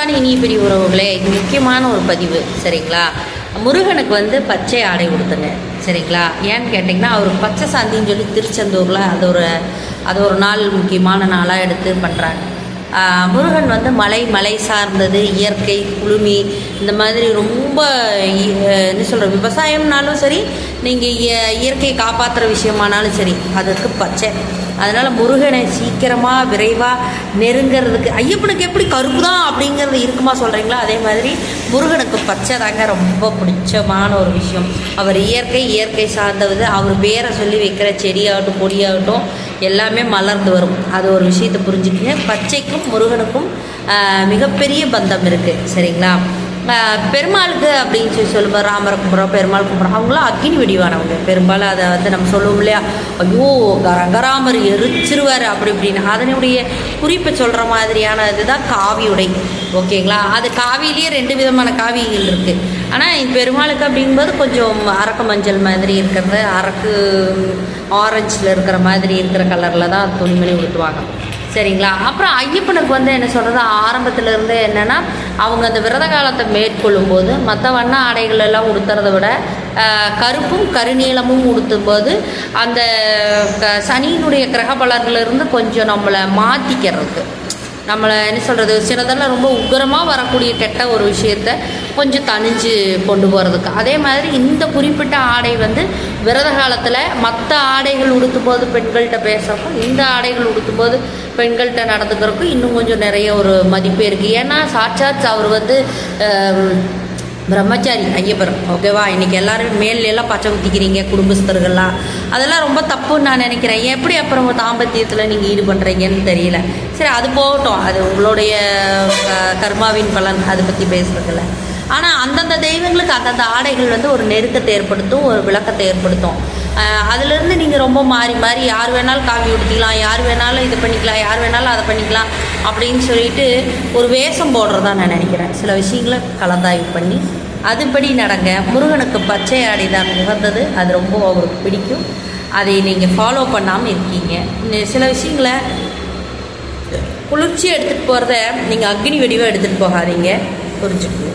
இனிய பெரிய உறவுகளே, இது முக்கியமான ஒரு பதிவு. சரிங்களா? முருகனுக்கு வந்து பச்சை ஆடை கொடுத்துங்க. சரிங்களா? ஏன்னு கேட்டிங்கன்னா, அவர் பச்சை சாந்தின்னு சொல்லி திருச்செந்தூரில் அது ஒரு நாள் முக்கியமான நாளாக எடுத்து பண்ணுறாங்க. முருகன் வந்து மலை சார்ந்தது, இயற்கை, குளுமி, இந்த மாதிரி ரொம்ப என்ன சொல்கிற விவசாயம்னாலும் சரி, நீங்கள் இயற்கையை காப்பாற்றுற விஷயமானாலும் சரி, அதுக்கு பச்சை. அதனால் முருகனை சீக்கிரமாக விரைவாக நெருங்கிறதுக்கு, ஐயப்பனுக்கு எப்படி கருப்பு தான் அப்படிங்கிறது இருக்குமா சொல்கிறீங்களா? அதே மாதிரி முருகனுக்கு பச்சை தாங்க ரொம்ப பிடிச்சமான ஒரு விஷயம். அவர் இயற்கை சார்ந்தது. அவர் பேரை சொல்லி வைக்கிற செடியாகட்டும் கொடியாகட்டும் எல்லாமே மலர்ந்து வரும். அது ஒரு விஷயத்தை புரிஞ்சுக்கிங்க. பச்சைக்கும் முருகனுக்கும் மிகப்பெரிய பந்தம் இருக்குது. சரிங்களா? பெருமாளுக்கு அப்படின்னு சொல்லி சொல்லும்போது ராமரை கும்பிட்றோம், பெருமாள் கும்பிட்றோம், அவங்களாம் அக்னி வெடிவானவங்க. பெரும்பாலும் அதை வந்து நம்ம சொல்லுவோம் இல்லையா, ஐயோ ரங்கராமர் எரிச்சிருவார் அப்படி இப்படின்னு. அதனுடைய குறிப்பை சொல்கிற மாதிரியான இதுதான் காவி உடை. ஓகேங்களா? அது காவிலேயே 2 விதமான காவிகள் இருக்குது. ஆனால் பெருமாளுக்கு அப்படிங்கும்போது கொஞ்சம் அரக்கு மஞ்சள் மாதிரி இருக்கிறது, அரக்கு ஆரஞ்சில் இருக்கிற மாதிரி இருக்கிற கலரில் தான் துணிமணி ஊற்றுவாங்க. சரிங்களா? அப்புறம் ஐயப்பனுக்கு வந்து என்ன சொல்கிறது, ஆரம்பத்தில் இருந்து என்னென்னா, அவங்க அந்த விரத காலத்தை மேற்கொள்ளும் போது மற்ற வண்ண ஆடைகள் எல்லாம் உடுத்துறதை விட கருப்பும் கருநீளமும் உடுத்தும்போது அந்த சனியினுடைய கிரக பலன்களிலிருந்து கொஞ்சம் நம்மளை மாற்றிக்கிறதுக்கு, நம்மளை என்ன சொல்கிறது, சிலதெல்லாம் ரொம்ப உக்கரமாக வரக்கூடிய கெட்ட ஒரு விஷயத்த கொஞ்சம் தணிஞ்சு கொண்டு போகிறதுக்கு. அதே மாதிரி இந்த குறிப்பிட்ட ஆடை வந்து விரத காலத்தில் மற்ற ஆடைகள் உடுத்தும்போது பெண்கள்கிட்ட பேசுகிறப்போ, இந்த ஆடைகள் உடுத்தும்போது பெண்கள்கிட்ட நடந்துக்கிறதுக்கும் இன்னும் கொஞ்சம் நிறைய ஒரு மதிப்பே இருக்குது. ஏன்னா சாட்சாத் அவர் வந்து பிரம்மச்சாரி ஐயப்பர். ஓகேவா? இன்றைக்கி எல்லோரும் மேலெல்லாம் பச்சை ஊற்றிக்கிறீங்க குடும்பஸ்தர்கள்லாம், அதெல்லாம் ரொம்ப தப்புன்னு நான் நினைக்கிறேன். எப்படி அப்புறம் தாம்பத்தியத்தில் நீங்கள் ஈடு பண்ணுறீங்கன்னு தெரியல. சரி, அது போகட்டும், அது உங்களுடைய கர்மாவின் பலன், அதை பற்றி பேசுகிறதில்ல. ஆனால் அந்தந்த தெய்வங்களுக்கு அந்தந்த ஆடைகள் வந்து ஒரு நெருக்கத்தை ஏற்படுத்தும், ஒரு விளக்கத்தை ஏற்படுத்தும். அதிலேருந்து நீங்கள் ரொம்ப மாறி யார் வேணாலும் காவி உடுத்திக்கலாம், யார் வேணாலும் இது பண்ணிக்கலாம், யார் வேணாலும் அதை பண்ணிக்கலாம் அப்படின்னு சொல்லிட்டு ஒரு வேஷம் போடுறதா நான் நினைக்கிறேன். சில விஷயங்களை கலந்தாய்வு பண்ணி அதுபடி நடங்க. முருகனுக்கு பச்சை ஆடை தான் உகந்தது. அது ரொம்ப அவருக்கு பிடிக்கும். அதை நீங்கள் ஃபாலோ பண்ணாமல் இருக்கீங்க. சில விஷயங்களை குளிர்ச்சி எடுத்துகிட்டு போகிறத நீங்கள் அக்னி வெடிவாக எடுத்துகிட்டு போகாதீங்க. புரிஞ்சுக்கணும்.